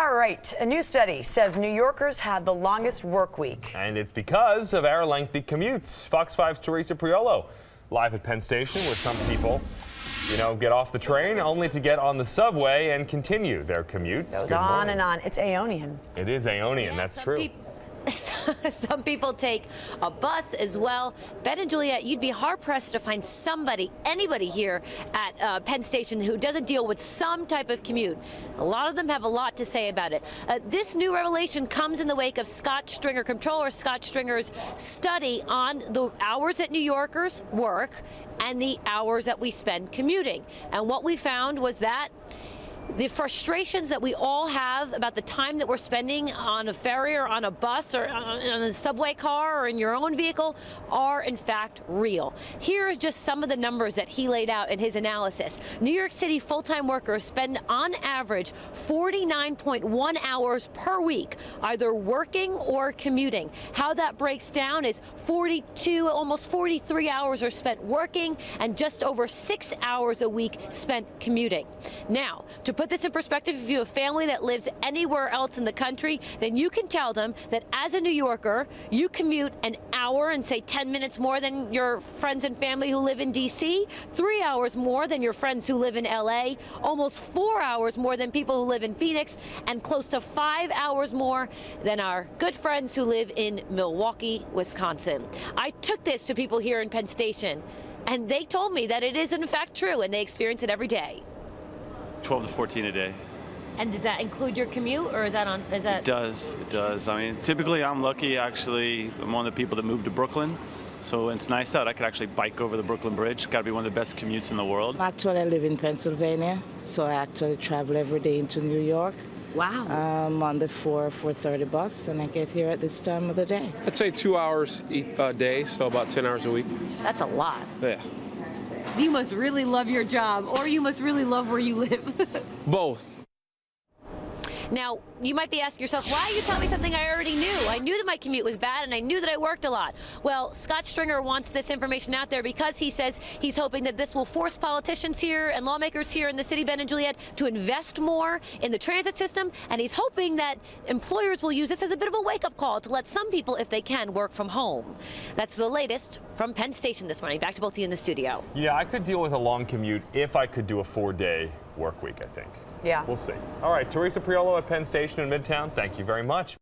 All right, a new study says New Yorkers have the longest work week. And it's because of our lengthy commutes. Fox 5's Teresa Priolo live at Penn Station, where some people, get off the train only to get on the subway and continue their commutes. Goes on and on. It's Aeonian. It is Aeonian, that's true. Some people take a bus as well. Ben and Juliet, you'd be hard-pressed to find anybody here at Penn Station who doesn't deal with some type of commute. A lot of them have a lot to say about it. This new revelation comes in the wake of Scott Stringer, Comptroller Scott Stringer's study on the hours that New Yorkers work and the hours that we spend commuting. And what we found was that the frustrations that we all have about the time that we're spending on a ferry or on a bus or on a subway car or in your own vehicle are in fact real. Here are just some of the numbers that he laid out in his analysis. New York City full-time workers spend on average 49.1 hours per week either working or commuting. How that breaks down is 42, almost 43 hours are spent working and just over 6 hours a week spent commuting. Now, to put this in perspective, if you have a family that lives anywhere else in the country, then you can tell them that as a New Yorker, you commute an hour and say 10 minutes more than your friends and family who live in D.C., 3 hours more than your friends who live in L.A., almost 4 hours more than people who live in Phoenix, and close to 5 hours more than our good friends who live in Milwaukee, Wisconsin. I took this to people here in Penn Station, and they told me that it is in fact true, and they experience it every day. 12 to 14 a day. And does that include your commute, or is that on? Is that? It does. I mean, typically I'm lucky. Actually, I'm one of the people that moved to Brooklyn, so when it's nice out, I could actually bike over the Brooklyn Bridge. Got to be one of the best commutes in the world. Actually, I live in Pennsylvania, so I actually travel every day into New York. Wow. On the 4:30 bus, and I get here at this time of the day. I'd say 2 hours each day, so about 10 hours a week. That's a lot. Yeah. You must really love your job, or you must really love where you live. Both. Now, you might be asking yourself, why are you telling me something I already knew? I knew that my commute was bad, and I knew that I worked a lot. Well, Scott Stringer wants this information out there because he says he's hoping that this will force politicians here and lawmakers here in the city, Ben and Juliet, to invest more in the transit system, and he's hoping that employers will use this as a bit of a wake-up call to let some people, if they can, work from home. That's the latest from Penn Station this morning. Back to both of you in the studio. Yeah, I could deal with a long commute if I could do a 4-day work week, I think. Yeah. We'll see. All right, Teresa Priolo at Penn Station in Midtown, thank you very much.